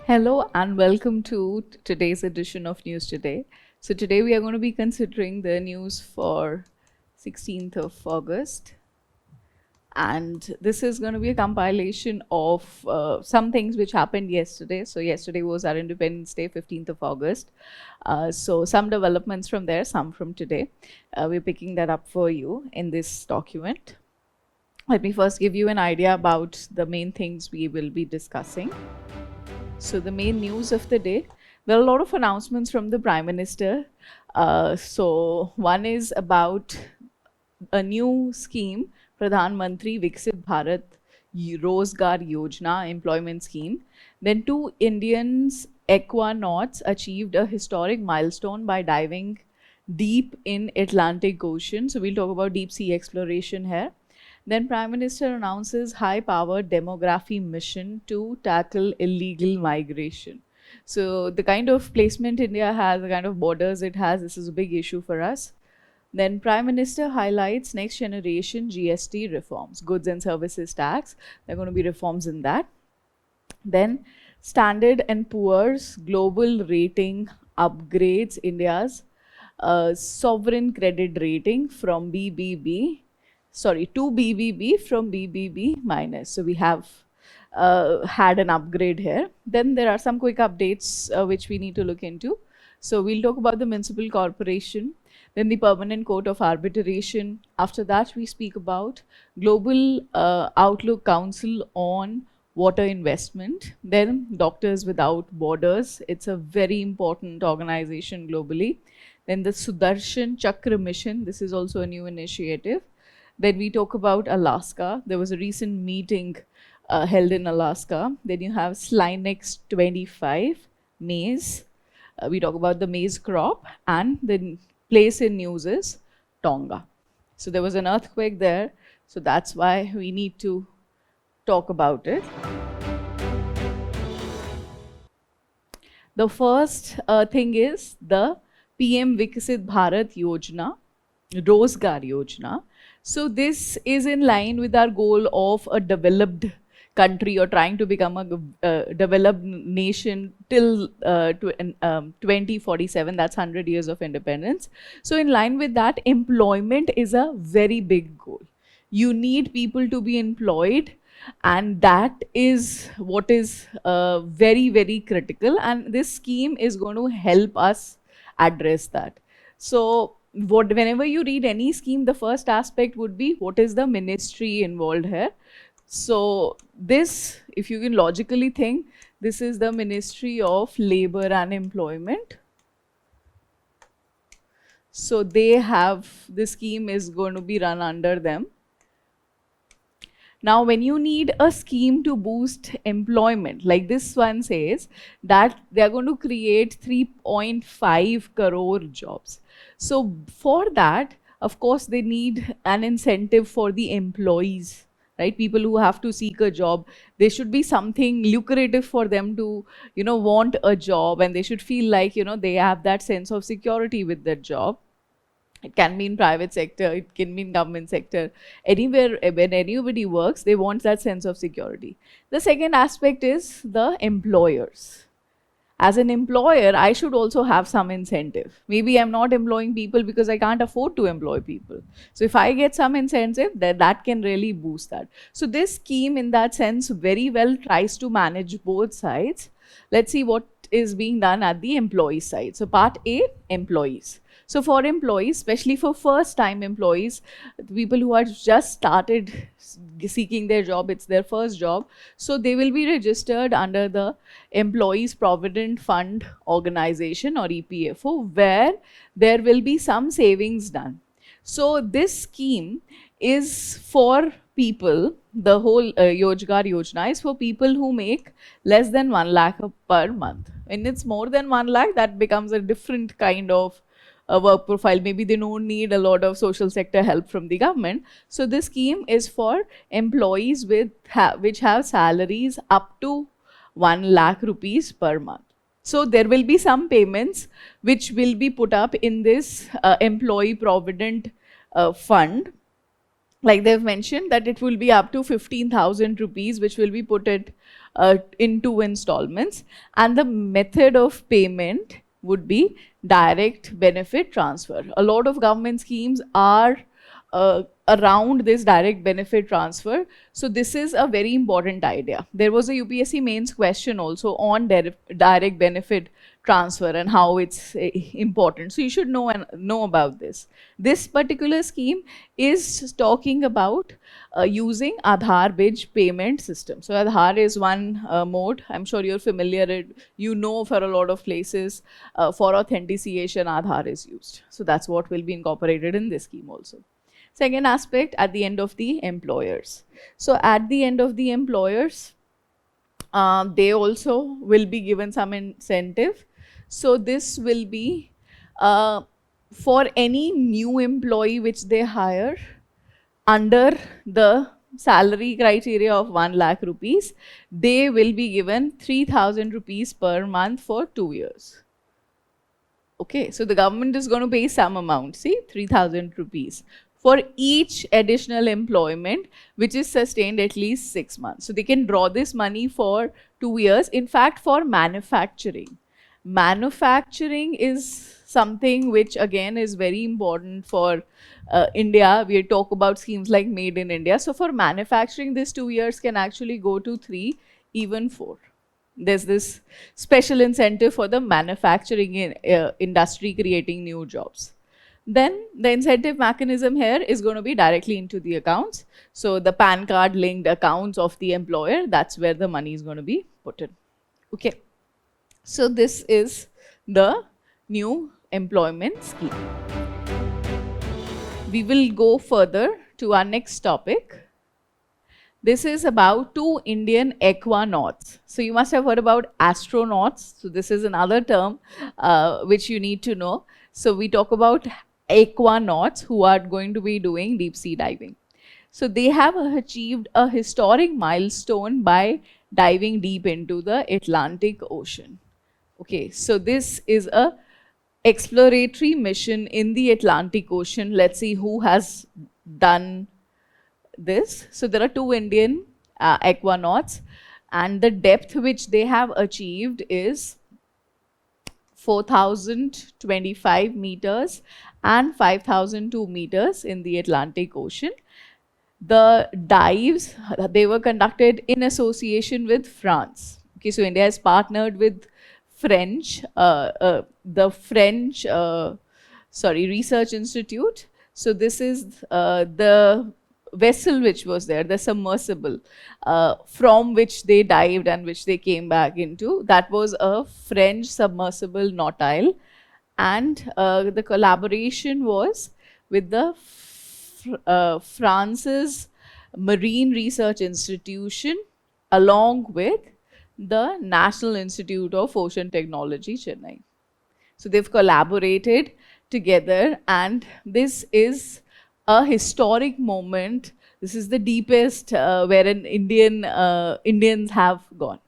Hello and welcome to today's edition of News Today. So today we are going to be considering the news for 16th of August. And this is going to be a compilation of some things which happened yesterday. So yesterday was our Independence Day, 15th of August. So some developments from there, some from today. We're picking that up for you in this document. Let me first give you an idea about the main things we will be discussing. So the main news of the day, there are a lot of announcements from the Prime Minister. So one is about a new scheme, Pradhan Mantri Viksit Bharat Rozgar Yojana employment scheme. Then two Indians aquanauts achieved a historic milestone by diving deep in Atlantic Ocean. So we'll talk about deep sea exploration here. Then Prime Minister announces high-powered demography mission to tackle illegal migration. So the kind of placement India has, the kind of borders it has, this is a big issue for us. Then Prime Minister highlights next generation GST reforms, goods and services tax. There are going to be reforms in that. Then Standard and Poor's global rating upgrades India's sovereign credit rating from BBB to BBB from BBB minus. So we have had an upgrade here. Then there are some quick updates which we need to look into. So we'll talk about the municipal corporation, then the permanent court of arbitration. After that, we speak about Global Outlook Council on water investment. Then Doctors Without Borders. It's a very important organization globally. Then the Sudarshan Chakra mission. This is also a new initiative. Then we talk about Alaska. There was a recent meeting held in Alaska. Then you have Slinex 25, maize. We talk about the maize crop. And the place in news is Tonga. So there was an earthquake there. So that's why we need to talk about it. The first thing is the PM Viksit Bharat Yojana, Rozgar Yojana. So this is in line with our goal of a developed country or trying to become a developed nation till 2047, that's 100 years of independence. So in line with that, employment is a very big goal. You need people to be employed, and that is what is very, very critical. And this scheme is going to help us address that. So whenever you read any scheme, the first aspect would be what is the ministry involved here. So this, if you can logically think, this is the Ministry of Labor and Employment. So they have, this scheme is going to be run under them. Now, when you need a scheme to boost employment, like this one says that they are going to create 3.5 crore jobs. So for that, of course, they need an incentive for the employees, right? People who have to seek a job, there should be something lucrative for them to, want a job, and they should feel like, they have that sense of security with that job. It can be in private sector, it can be in government sector. Anywhere, when anybody works, they want that sense of security. The second aspect is the employers. As an employer, I should also have some incentive. Maybe I'm not employing people because I can't afford to employ people. So if I get some incentive, that can really boost that. So this scheme, in that sense, very well tries to manage both sides. Let's see what is being done at the employee side. So part A, employees. So for employees, especially for first-time employees, people who are just started seeking their job, it's their first job, so they will be registered under the Employees Provident Fund Organization or EPFO, where there will be some savings done. So this scheme is for people, the whole Rozgar Yojana is for people who make less than 1 lakh per month. When it's more than 1 lakh, that becomes a different kind of a work profile. Maybe they don't need a lot of social sector help from the government. So this scheme is for employees which have salaries up to 1 lakh rupees per month. So there will be some payments which will be put up in this employee provident fund. Like they've mentioned that it will be up to 15,000 rupees which will be put in 2 installments, and the method of payment would be direct benefit transfer. A lot of government schemes are around this direct benefit transfer. So this is a very important idea. There was a UPSC mains question also on direct benefit transfer and how it's important. So you should know about this. This particular scheme is talking about using Aadhaar-based payment system. So Aadhaar is one mode. I'm sure you're familiar. You know, for a lot of places, for authentication, Aadhaar is used. So that's what will be incorporated in this scheme also. Second aspect, at the end of the employers. So at the end of the employers, they also will be given some incentive. So this will be for any new employee which they hire under the salary criteria of 1 lakh rupees, they will be given 3,000 rupees per month for 2 years. Okay, so the government is going to pay some amount, see, 3,000 rupees for each additional employment which is sustained at least 6 months. So they can draw this money for 2 years. In fact, for manufacturing. Manufacturing is something which again is very important for India. We talk about schemes like Made in India. So for manufacturing, this 2 years can actually go to 3, even 4. There's this special incentive for the manufacturing industry creating new jobs. Then the incentive mechanism here is going to be directly into the accounts. So the PAN card linked accounts of the employer, that's where the money is going to be put in. Okay. So this is the new employment scheme. We will go further to our next topic. This is about 2 Indian aquanauts. So you must have heard about astronauts. So this is another term which you need to know. So we talk about aquanauts who are going to be doing deep sea diving. So they have achieved a historic milestone by diving deep into the Atlantic Ocean. Okay, so this is a exploratory mission in the Atlantic Ocean. Let's see who has done this. So there are 2 Indian aquanauts, and the depth which they have achieved is 4,025 meters and 5,002 meters in the Atlantic Ocean. The dives, they were conducted in association with France. Okay, so India has partnered with the French Research Institute. So this is the vessel which was there, the submersible, from which they dived and which they came back into. That was a French submersible Nautile, and the collaboration was with the France's Marine Research Institution along with the National Institute of Ocean Technology, Chennai. So they've collaborated together, and this is a historic moment. This is the deepest wherein Indians have gone.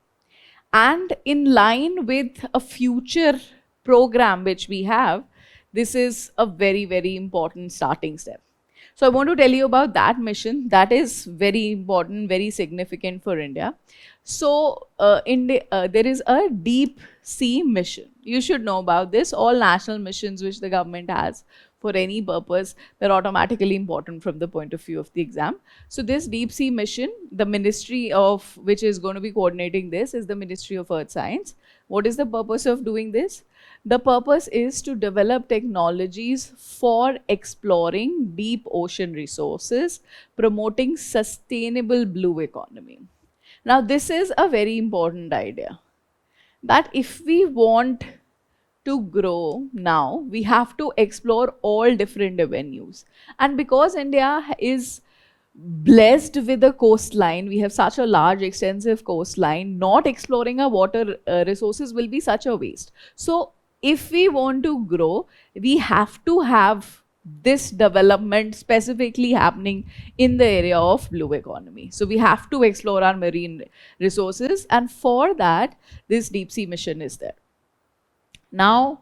And in line with a future program which we have, this is a very, very important starting step. So I want to tell you about that mission. That is very important, very significant for India. So there is a deep sea mission. You should know about this. All national missions which the government has for any purpose, they're automatically important from the point of view of the exam. So this deep sea mission, the ministry of which is going to be coordinating this is the Ministry of Earth Science. What is the purpose of doing this? The purpose is to develop technologies for exploring deep ocean resources, promoting sustainable blue economy. Now, this is a very important idea, that if we want to grow now, we have to explore all different avenues. And because India is blessed with a coastline, we have such a large, extensive coastline, not exploring our water resources will be such a waste. So, if we want to grow, we have to have this development specifically happening in the area of blue economy. So we have to explore our marine resources, and for that, this deep sea mission is there. Now,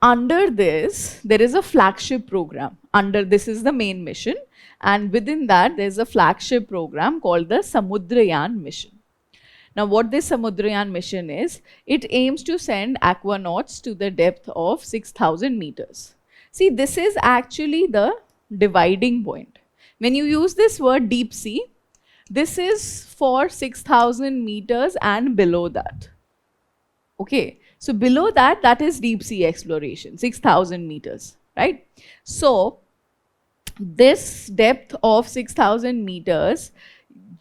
under this, there is a flagship program. This is the main mission, and within that, there's a flagship program called the Samudrayan mission. Now, what this Samudrayan mission is, it aims to send aquanauts to the depth of 6,000 meters. See, this is actually the dividing point. When you use this word deep sea, this is for 6,000 meters and below that. Okay, so below that, that is deep sea exploration, 6,000 meters, right? So, this depth of 6,000 meters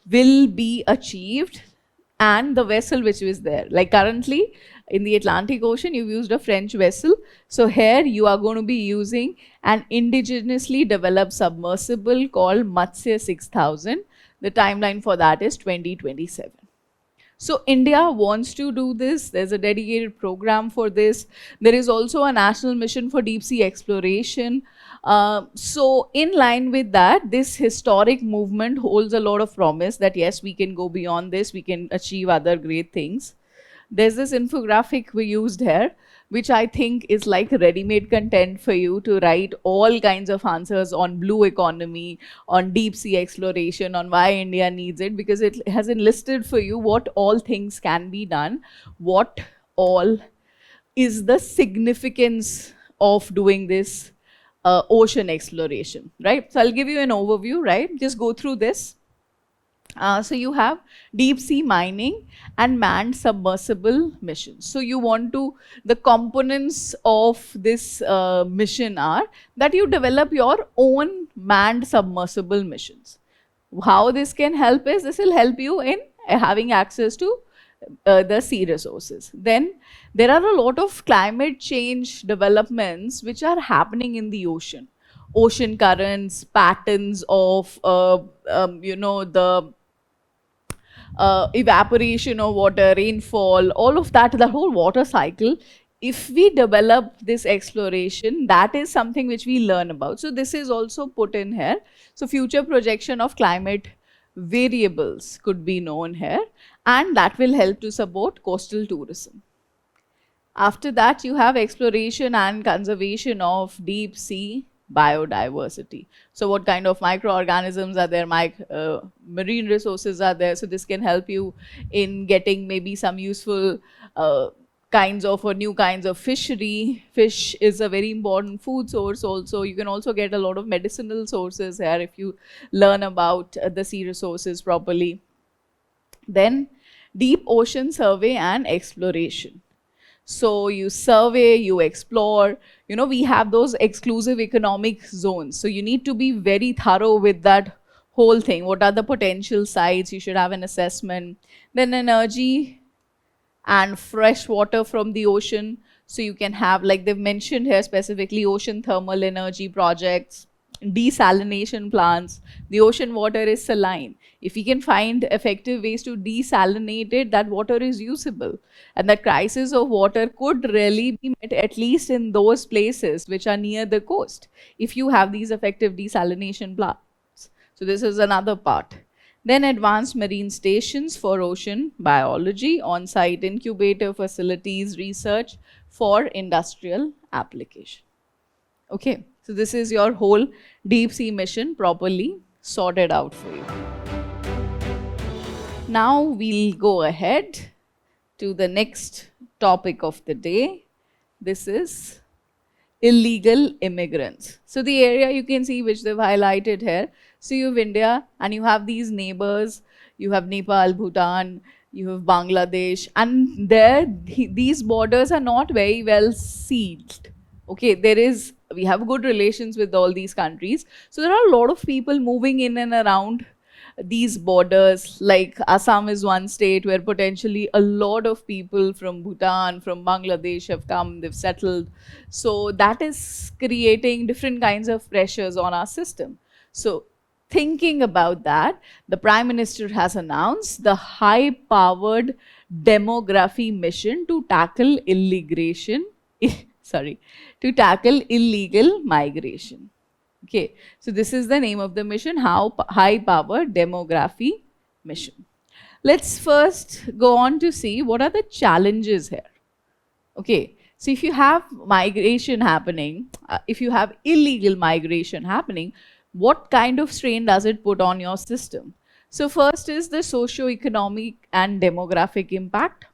will be achieved, and the vessel which is there, like currently in the Atlantic Ocean, you've used a French vessel. So here you are going to be using an indigenously developed submersible called Matsya 6000. The timeline for that is 2027. So India wants to do this. There's a dedicated program for this. There is also a national mission for deep sea exploration. So in line with that, this historic movement holds a lot of promise that yes, we can go beyond this, we can achieve other great things. There's this infographic we used here, which I think is like ready-made content for you to write all kinds of answers on blue economy, on deep sea exploration, on why India needs it, because it has enlisted for you what all things can be done, what all is the significance of doing this ocean exploration, right? So I'll give you an overview, right? Just go through this. So you have deep sea mining and manned submersible missions. So you want to, the components of this mission are that you develop your own manned submersible missions. How this can help is, this will help you in having access to the sea resources. Then there are a lot of climate change developments which are happening in the ocean. Ocean currents, patterns of, the evaporation of water, rainfall, all of that, the whole water cycle. If we develop this exploration, that is something which we learn about. So this is also put in here. So future projection of climate variables could be known here, and that will help to support coastal tourism. After that, you have exploration and conservation of deep sea biodiversity. So what kind of microorganisms are there, marine resources are there, so this can help you in getting maybe some useful kinds of or new kinds of fishery. Fish is a very important food source also. You can also get a lot of medicinal sources here if you learn about the sea resources properly. Then deep ocean survey and exploration. So you survey, you explore, we have those exclusive economic zones. So you need to be very thorough with that whole thing. What are the potential sites? You should have an assessment. Then energy and fresh water from the ocean. So you can have, like they've mentioned here specifically, ocean thermal energy projects, desalination plants. The ocean water is saline. If we can find effective ways to desalinate it, that water is usable. And the crisis of water could really be met at least in those places which are near the coast, if you have these effective desalination plants. So this is another part. Then advanced marine stations for ocean biology, on-site incubator facilities, research for industrial application. Okay, so this is your whole deep sea mission properly sorted out for you. Now we'll go ahead to the next topic of the day. This is illegal immigrants. So the area you can see which they've highlighted here. So you have India and you have these neighbors. You have Nepal, Bhutan, you have Bangladesh, and there these borders are not very well sealed. Okay, we have good relations with all these countries. So there are a lot of people moving in and around these borders. Like Assam is one state where potentially a lot of people from Bhutan, from Bangladesh have come, they've settled. So that is creating different kinds of pressures on our system. So thinking about that, the Prime Minister has announced the high-powered demography mission to tackle illegal migration. Okay, so this is the name of the mission, high-powered demography mission. Let's first go on to see what are the challenges here. Okay, so if you have migration happening, if you have illegal migration happening, what kind of strain does it put on your system? So first is the socio-economic and demographic impact.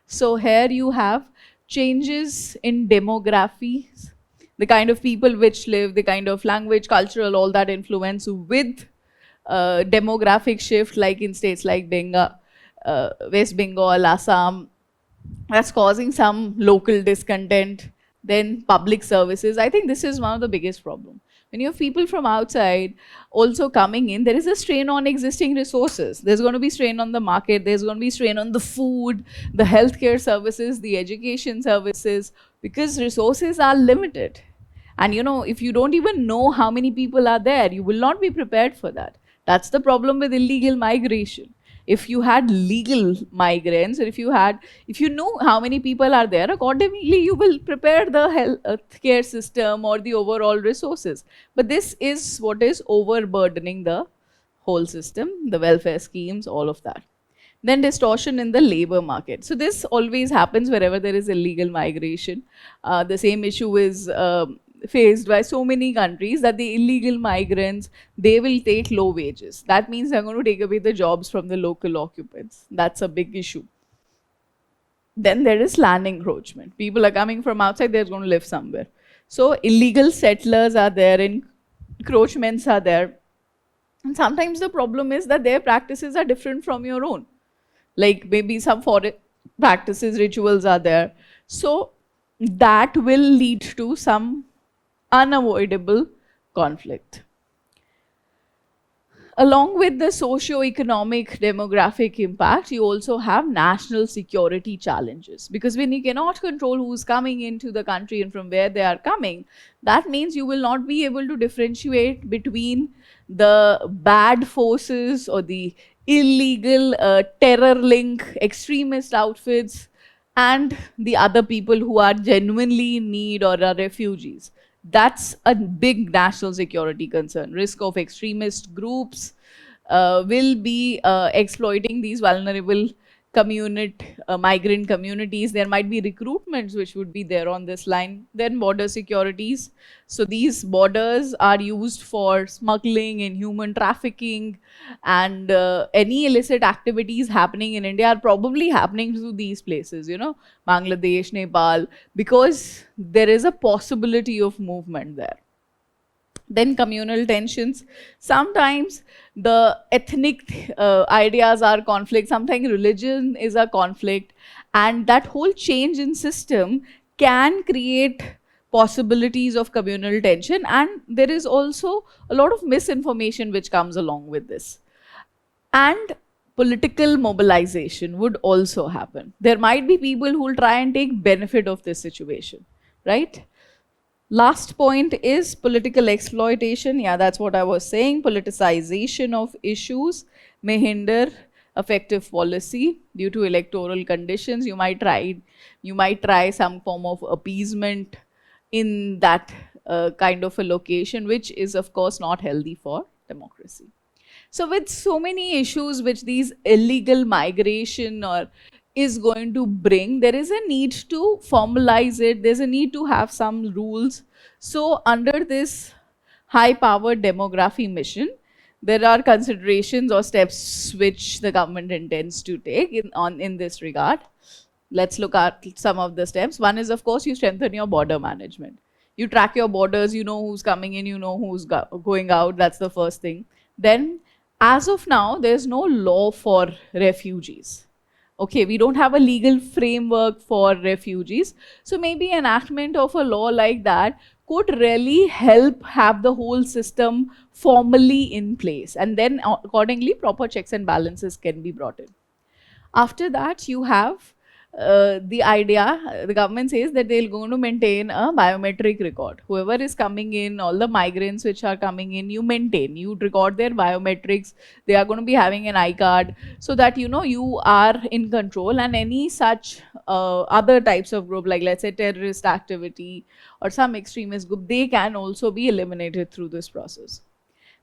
So here you have changes in demographies, the kind of people which live, the kind of language, cultural, all that influence with demographic shift, like in states like West Bengal, Assam, that's causing some local discontent. Then public services. I think this is one of the biggest problems. When you have people from outside also coming in, there is a strain on existing resources. There's going to be strain on the market. There's going to be strain on the food, the healthcare services, the education services, because resources are limited. And if you don't even know how many people are there, you will not be prepared for that. That's the problem with illegal migration. If you had legal migrants, or if you know how many people are there, accordingly you will prepare the healthcare system or the overall resources. But this is what is overburdening the whole system, the welfare schemes, all of that. Then distortion in the labor market. So this always happens wherever there is illegal migration. The same issue is faced by so many countries, that the illegal migrants, they will take low wages. That means they're going to take away the jobs from the local occupants. That's a big issue. Then there is land encroachment. People are coming from outside, they're going to live somewhere. So illegal settlers are there, encroachments are there. And sometimes the problem is that their practices are different from your own. Like maybe some foreign practices, rituals are there. So that will lead to some unavoidable conflict. Along with the socio-economic demographic impact, you also have national security challenges. Because when you cannot control who's coming into the country and from where they are coming, that means you will not be able to differentiate between the bad forces or the illegal terror link extremist outfits and the other people who are genuinely in need or are refugees. That's a big national security concern. Risk of extremist groups will be exploiting these vulnerable migrant communities. There might be recruitments which would be there on this line. Then border securities. So these borders are used for smuggling and human trafficking, and any illicit activities happening in India are probably happening through these places, Bangladesh, Nepal, because there is a possibility of movement there. Then communal tensions. Sometimes the ethnic ideas are conflict, sometimes religion is a conflict, and that whole change in system can create possibilities of communal tension, and there is also a lot of misinformation which comes along with this. And political mobilization would also happen. There might be people who will try and take benefit of this situation, right? Last point is political exploitation. Yeah, that's what I was saying. Politicization of issues may hinder effective policy due to electoral conditions. You might try some form of appeasement in that kind of a location, which is of course not healthy for democracy. So with so many issues which these illegal migration is going to bring, there is a need to formalize it. There's a need to have some rules. So under this high-powered demography mission, there are considerations or steps which the government intends to take in this regard. Let's look at some of the steps. One is, of course, you strengthen your border management. You track your borders, you know who's coming in, you know who's going out. That's the first thing. Then, as of now, there's no law for refugees. Okay, we don't have a legal framework for refugees. So maybe enactment of a law like that could really help have the whole system formally in place. And then accordingly, proper checks and balances can be brought in. After that, you have the idea, the government says that they're going to maintain a biometric record. Whoever is coming in, all the migrants which are coming in, you record their biometrics. They are going to be having an iCard so that you are in control, and any such other types of group, like let's say terrorist activity or some extremist group, they can also be eliminated through this process.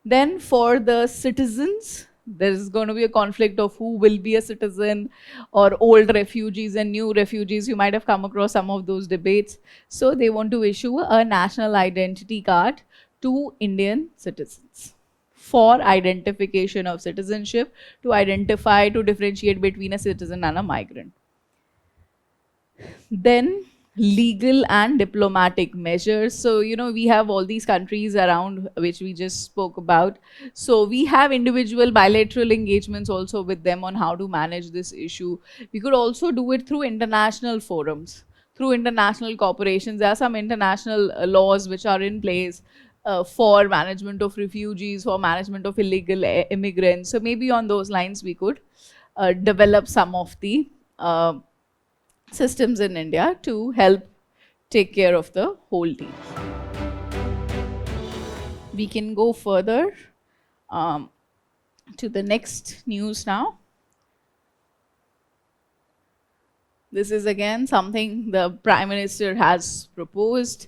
Then for the citizens, there is going to be a conflict of who will be a citizen, or old refugees and new refugees. You might have come across some of those debates. So they want to issue a national identity card to Indian citizens for identification of citizenship, to identify, to differentiate between a citizen and a migrant. Then legal and diplomatic measures. So, we have all these countries around which we just spoke about. So we have individual bilateral engagements also with them on how to manage this issue. We could also do it through international forums, through international corporations. There are some international laws which are in place for management of refugees, for management of illegal immigrants. So maybe on those lines we could develop some of the systems in India to help take care of the whole team. We can go further to the next news now. This is again something the Prime Minister has proposed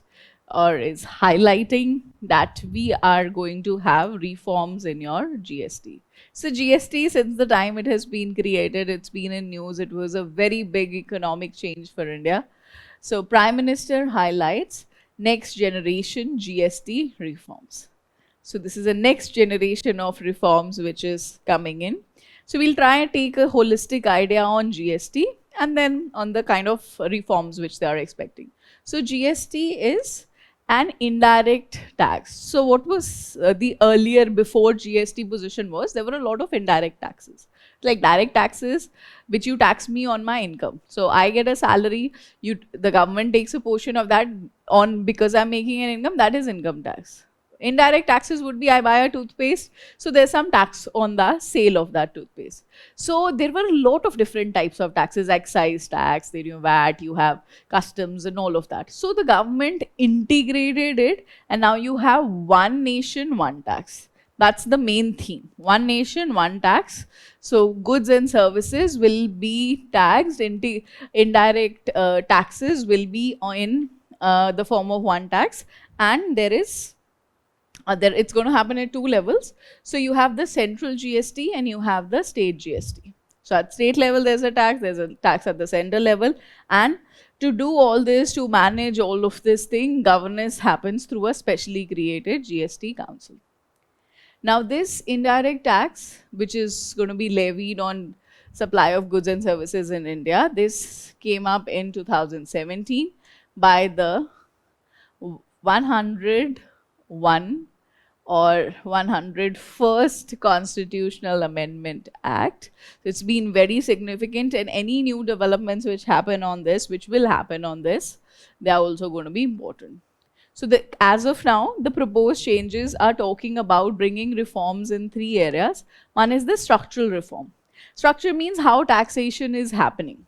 or is highlighting, that we are going to have reforms in your GST. So GST, since the time it has been created, it's been in news. It was a very big economic change for India. So Prime Minister highlights next generation GST reforms. So this is a next generation of reforms which is coming in. So we'll try and take a holistic idea on GST and then on the kind of reforms which they are expecting. So GST is an indirect tax. So what was the earlier before GST position was, there were a lot of indirect taxes. Like direct taxes, which you tax me on my income. So I get a salary, the government takes a portion of that on because I'm making an income, that is income tax. Indirect taxes would be, I buy a toothpaste, so there's some tax on the sale of that toothpaste. So there were a lot of different types of taxes, excise tax, then you have VAT, you have customs and all of that. So the government integrated it, and now you have one nation, one tax. That's the main theme. One nation, one tax. So goods and services will be taxed. Indirect taxes will be in the form of one tax, and there is it's going to happen at two levels. So you have the central GST and you have the state GST. So at state level, there's a tax at the center level. And to do all this, to manage all of this thing, governance happens through a specially created GST council. Now this indirect tax, which is going to be levied on supply of goods and services in India, this came up in 2017 by the 101 or 101st Constitutional Amendment Act. So it's been very significant, and any new developments which happen on this, which will happen on this, they are also going to be important. So as of now, the proposed changes are talking about bringing reforms in three areas. One is the structural reform. Structure means how taxation is happening.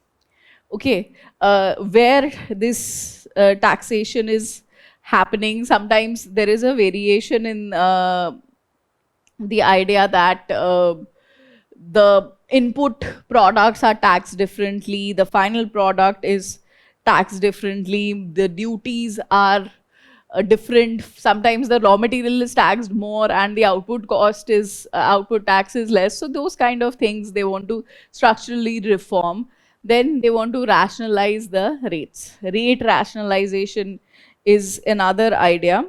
Okay, where this taxation is happening, sometimes there is a variation in the idea that the input products are taxed differently, the final product is taxed differently, the duties are different. Sometimes the raw material is taxed more and the output cost is output tax is less. So those kind of things they want to structurally reform. Then they want to rationalize the rates. Rate rationalization is another idea.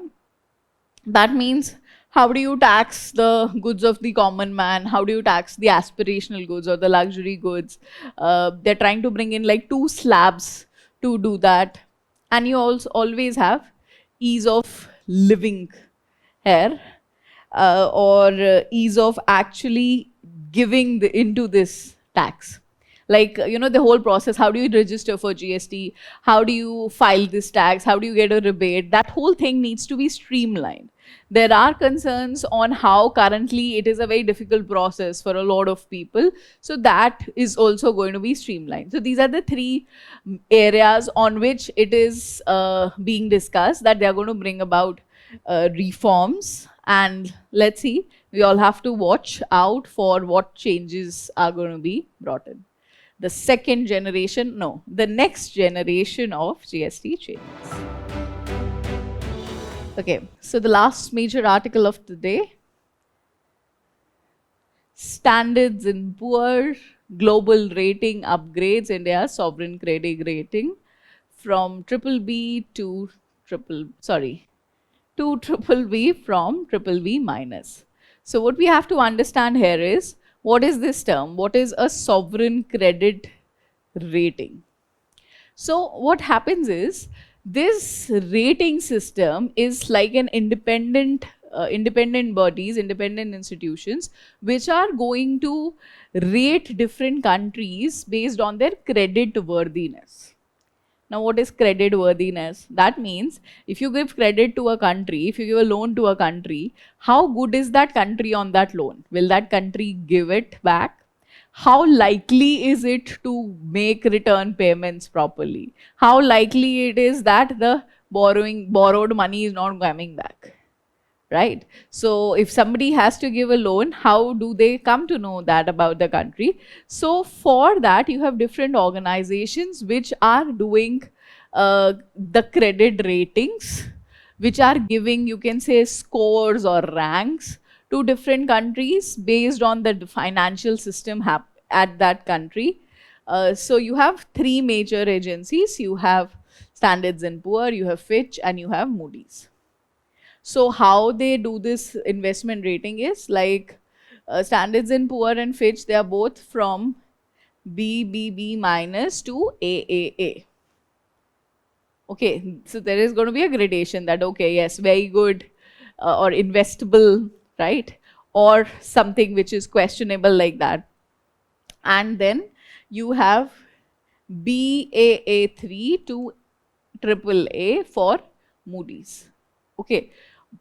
That means, how do you tax the goods of the common man? How do you tax the aspirational goods or the luxury goods? They're trying to bring in like two slabs to do that. And you also always have ease of living here, or ease of actually giving into this tax. Like, the whole process, how do you register for GST? How do you file this tax? How do you get a rebate? That whole thing needs to be streamlined. There are concerns on how currently it is a very difficult process for a lot of people. So that is also going to be streamlined. So these are the three areas on which it is being discussed, that they are going to bring about reforms. And let's see, we all have to watch out for what changes are going to be brought in. The next generation of GST changes. Okay, so the last major article of the day. Standards and Poor global rating upgrades India's sovereign credit rating from BBB to BBB from BBB minus. So what we have to understand here is, what is this term? What is a sovereign credit rating? So what happens is, this rating system is like an independent bodies, independent institutions, which are going to rate different countries based on their credit worthiness. Now, what is credit worthiness? That means if you give credit to a country, if you give a loan to a country, how good is that country on that loan? Will that country give it back? How likely is it to make return payments properly? How likely it is that the borrowed money is not coming back? Right? So if somebody has to give a loan, how do they come to know that about the country? So for that, you have different organizations which are doing the credit ratings, which are giving, you can say, scores or ranks to different countries based on the financial system at that country. So you have three major agencies. You have Standards and Poor, you have Fitch, and you have Moody's. So how they do this investment rating is like Standards and Poor and Fitch, they are both from BBB minus to AAA. Okay, so there is going to be a gradation that, okay, yes, very good or investable, right? Or something which is questionable like that. And then you have BAA3 to AAA for Moody's. Okay,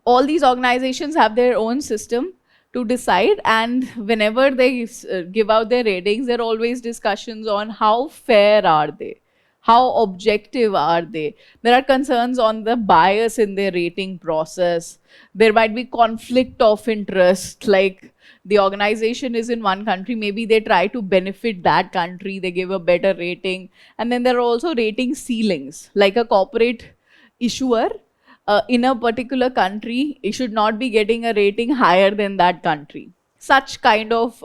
all these organizations have their own system to decide, and whenever they give out their ratings, there are always discussions on how fair are they, how objective are they. There are concerns on the bias in their rating process. There might be conflict of interest, like the organization is in one country, maybe they try to benefit that country, they give a better rating. And then there are also rating ceilings, like a corporate issuer in a particular country, it should not be getting a rating higher than that country. Such kind of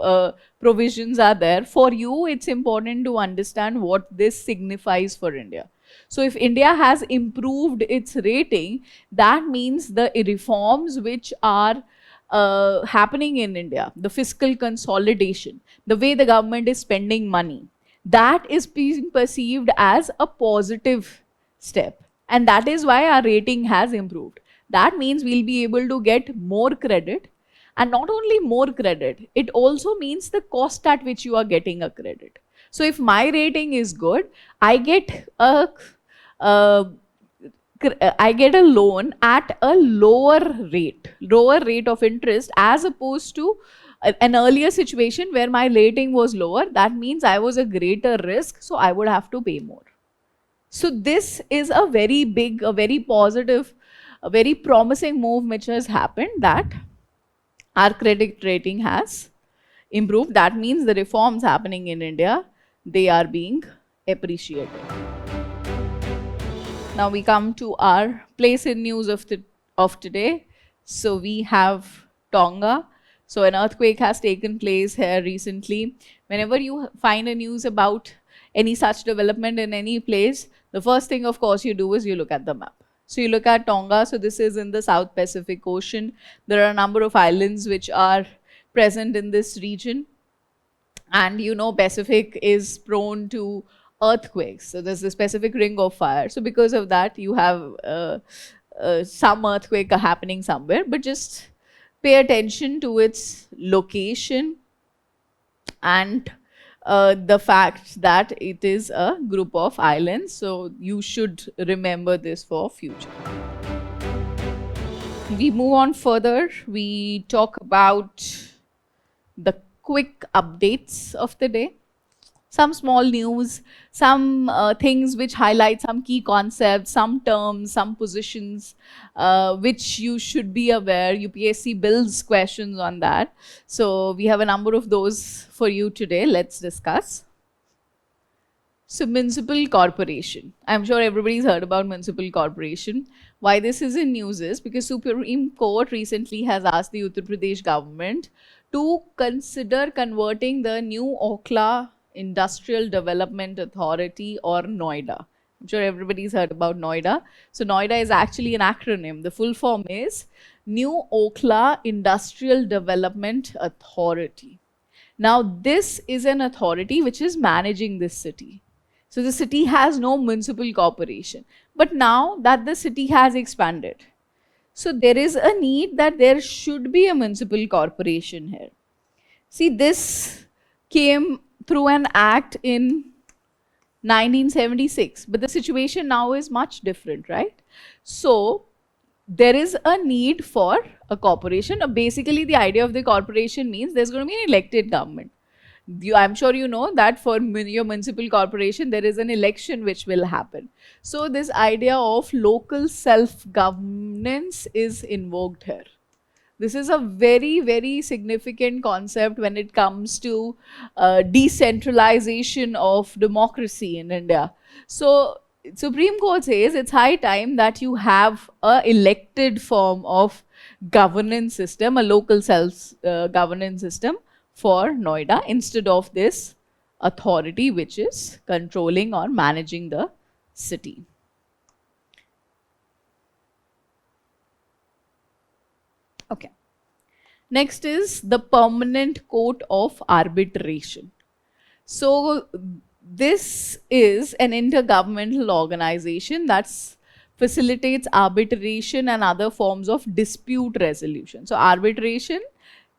provisions are there. For you, it's important to understand what this signifies for India. So if India has improved its rating, that means the reforms which are happening in India, the fiscal consolidation, the way the government is spending money, that is being perceived as a positive step. And that is why our rating has improved. That means we'll be able to get more credit. And not only more credit, it also means the cost at which you are getting a credit. So if my rating is good, I get a loan at a lower rate of interest, as opposed to an earlier situation where my rating was lower. That means I was a greater risk, so I would have to pay more. So this is a very big, a very positive, a very promising move which has happened, that our credit rating has improved. That means the reforms happening in India, they are being appreciated. Now we come to our place in news of today. So we have Tonga. So an earthquake has taken place here recently. Whenever you find a news about any such development in any place, the first thing, of course, you do is you look at the map. So you look at Tonga. So this is in the South Pacific Ocean. There are a number of islands which are present in this region. And you know, Pacific is prone to earthquakes. So there's this Pacific Ring of Fire. So because of that, you have some earthquake happening somewhere. But just pay attention to its location and the fact that it is a group of islands. So you should remember this for future. We move on further. We talk about the quick updates of the day. Some small news, some things which highlight some key concepts, some terms, some positions which you should be aware. UPSC builds questions on that. So we have a number of those for you today. Let's discuss. So municipal corporation. I'm sure everybody's heard about municipal corporation. Why this is in news is because Supreme Court recently has asked the Uttar Pradesh government to consider converting the new Okhla Industrial Development Authority, or Noida, I'm sure everybody's heard about Noida. So Noida is actually an acronym. The full form is New Okla Industrial Development Authority. Now, this is an authority which is managing this city. So the city has no municipal corporation. But now that the city has expanded, so there is a need that there should be a municipal corporation here. See, this came through an act in 1976, but the situation now is much different, right? So there is a need for a corporation. Basically, the idea of the corporation means there's going to be an elected government. I'm sure you know that for your municipal corporation, there is an election which will happen. So this idea of local self-governance is invoked here. This is a very, very significant concept when it comes to decentralization of democracy in India. So Supreme Court says it's high time that you have a elected form of governance system, a local self-governance system for Noida instead of this authority which is controlling or managing the city. Okay. Next is the Permanent Court of Arbitration. So this is an intergovernmental organization that facilitates arbitration and other forms of dispute resolution. So arbitration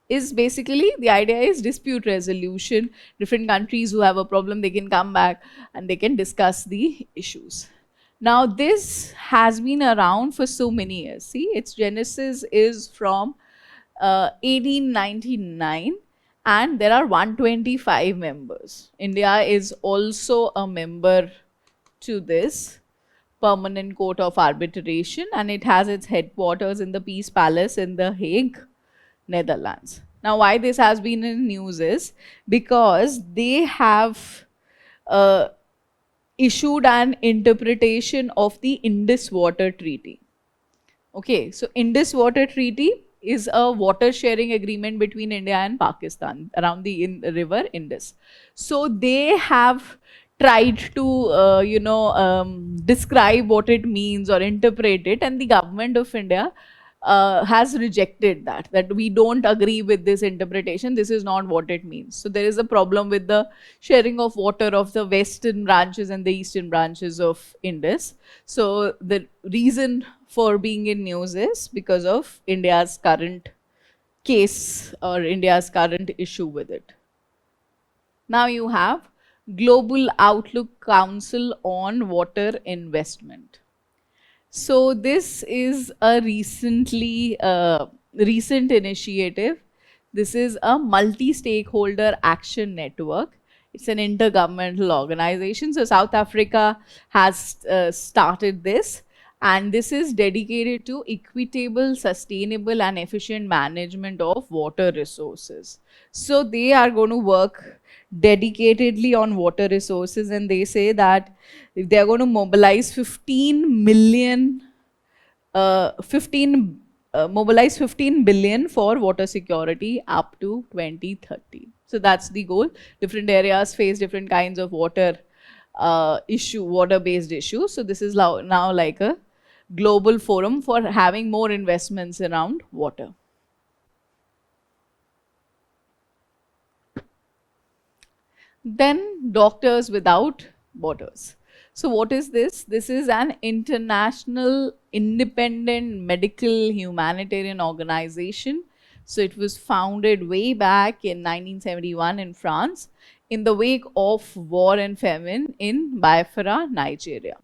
is basically, the idea is dispute resolution. Different countries who have a problem, they can come back and they can discuss the issues. Now this has been around for so many years. See, its genesis is from 1899 and there are 125 members. India is also a member to this Permanent Court of Arbitration and it has its headquarters in the Peace Palace in The Hague, Netherlands. Now why this has been in news is because they have issued an interpretation of the Indus Water Treaty. Okay, so Indus Water Treaty is a water sharing agreement between India and Pakistan around the river Indus. So they have tried to describe what it means or interpret it, and the government of India has rejected that we don't agree with this interpretation. This is not what it means. So there is a problem with the sharing of water of the western branches and the eastern branches of Indus. So the reason for being in news is because of India's current case or India's current issue with it. Now you have Global Outlook Council on Water Investment. So this is a recent initiative. This is a multi-stakeholder action network. It's an intergovernmental organization. So South Africa has started this, and this is dedicated to equitable, sustainable and efficient management of water resources. So they are going to work dedicatedly on water resources, and they say that they are going to mobilize 15 billion for water security up to 2030. So that's the goal. Different areas face different kinds of water-based issues. So this is now like a global forum for having more investments around water. Then Doctors Without Borders. So what is this? This is an international independent medical humanitarian organization. So it was founded way back in 1971 in France in the wake of war and famine in Biafra, Nigeria.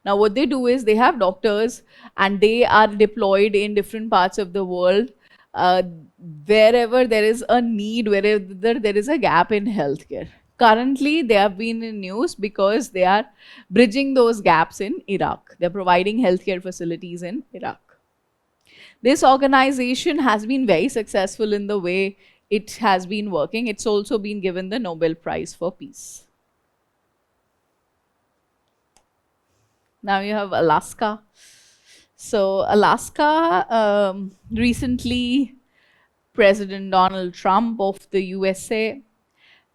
Now what they do is they have doctors and they are deployed in different parts of the world wherever there is a need, wherever there is a gap in healthcare. Currently, they have been in news because they are bridging those gaps in Iraq. They're providing healthcare facilities in Iraq. This organization has been very successful in the way it has been working. It's also been given the Nobel Prize for Peace. Now you have Alaska. So Alaska, recently President Donald Trump of the USA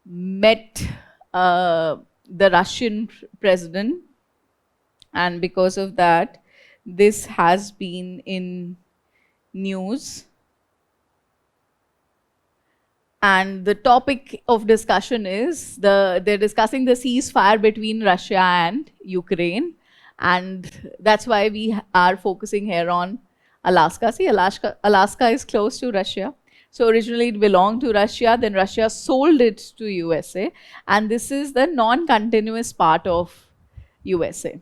met the Russian president And because of that, this has been in news. And the topic of discussion is they're discussing the ceasefire between Russia and Ukraine. And that's why we are focusing here on Alaska. See, Alaska is close to Russia. So originally it belonged to Russia, then Russia sold it to USA. And this is the non-continuous part of USA.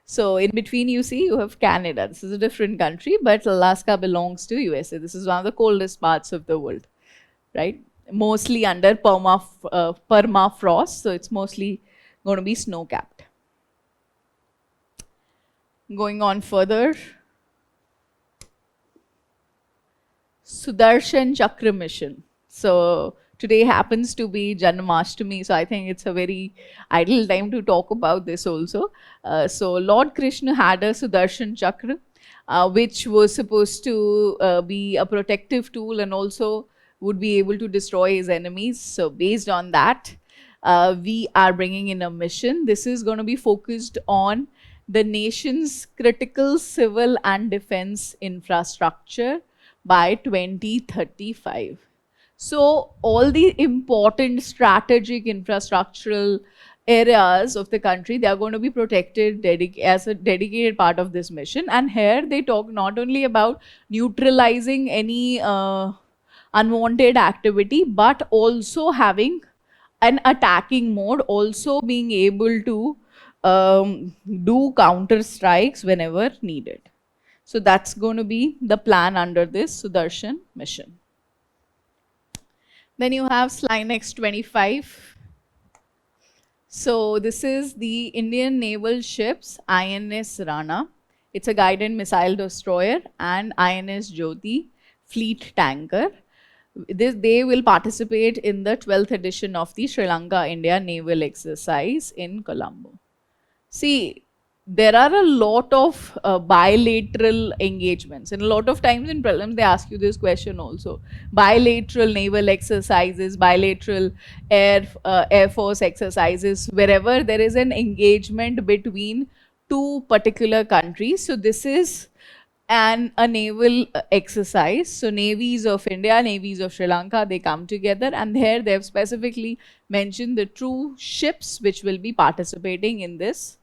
So in between, you see, you have Canada. This is a different country, but Alaska belongs to USA. This is one of the coldest parts of the world, right? Mostly under permafrost, so it's mostly going to be snow-capped. Going on further, Sudarshan Chakra mission. So today happens to be Janmashtami, so I think it's a very ideal time to talk about this also. So Lord Krishna had a Sudarshan Chakra, which was supposed to be a protective tool and also would be able to destroy his enemies. So based on that, we are bringing in a mission. This is going to be focused on the nation's critical civil and defense infrastructure by 2035. So all the important strategic infrastructural areas of the country, they are going to be protected as a dedicated part of this mission. And here they talk not only about neutralizing any unwanted activity, but also having an attacking mode, also being able to do counter strikes whenever needed. So that's going to be the plan under this Sudarshan mission. Then you have slide next 25. So this is the Indian naval ships INS Rana. It's a guided missile destroyer, and INS Jyoti fleet tanker. They will participate in the 12th edition of the Sri Lanka India naval exercise in Colombo. See, there are a lot of bilateral engagements, and a lot of times in prelims they ask you this question also. Bilateral naval exercises, bilateral air force exercises, wherever there is an engagement between two particular countries. So this is a naval exercise. So navies of India, navies of Sri Lanka, they come together, and here they have specifically mentioned the two ships which will be participating in this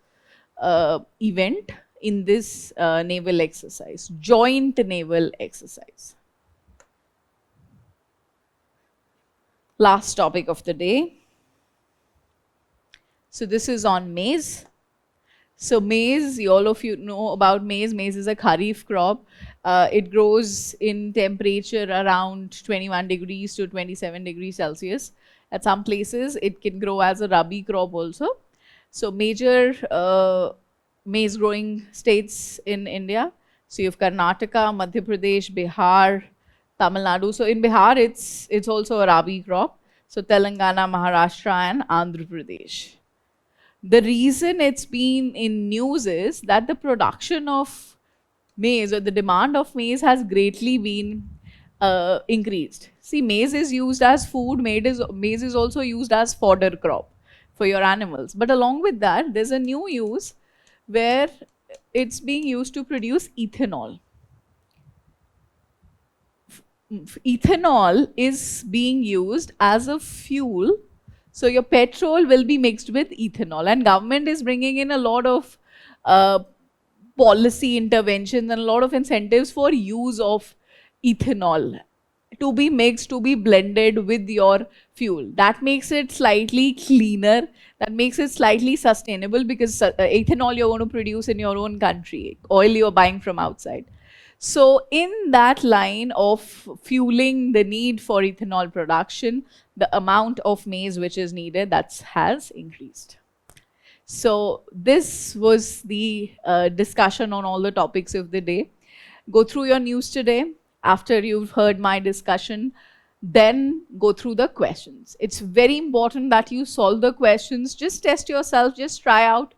event, in this naval exercise, joint naval exercise. Last topic of the day. So this is on maize. So maize, all of you know about maize. Maize is a kharif crop. It grows in temperature around 21 degrees to 27 degrees Celsius. At some places, it can grow as a rabi crop also. So major maize growing states in India. So you have Karnataka, Madhya Pradesh, Bihar, Tamil Nadu. So in Bihar, it's also a rabi crop. So Telangana, Maharashtra, and Andhra Pradesh. The reason it's been in news is that the production of maize or the demand of maize has greatly been increased. See, maize is used as food. Maize is also used as fodder crop for your animals. But along with that, there's a new use where it's being used to produce ethanol. Ethanol is being used as a fuel. So your petrol will be mixed with ethanol, and government is bringing in a lot of policy interventions and a lot of incentives for use of ethanol to be mixed, to be blended with your fuel. That makes it slightly cleaner, that makes it slightly sustainable, because ethanol you're going to produce in your own country, oil you're buying from outside. So in that line of fueling the need for ethanol production, the amount of maize which is needed, that has increased. So this was the discussion on all the topics of the day. Go through your news today. After you've heard my discussion, then go through the questions. It's very important that you solve the questions. Just test yourself, just try out.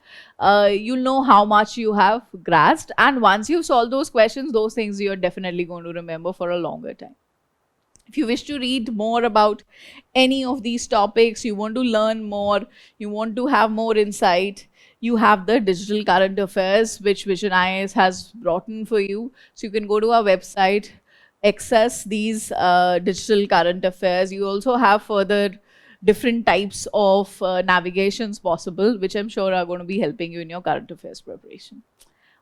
You'll know how much you have grasped. And once you've solved those questions, those things you're definitely going to remember for a longer time. If you wish to read more about any of these topics, you want to learn more, you want to have more insight, you have the digital current affairs, which Vision IAS has brought in for you. So you can go to our website, access these digital current affairs. You also have further different types of navigations possible, which I'm sure are going to be helping you in your current affairs preparation.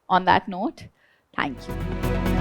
On that note, thank you.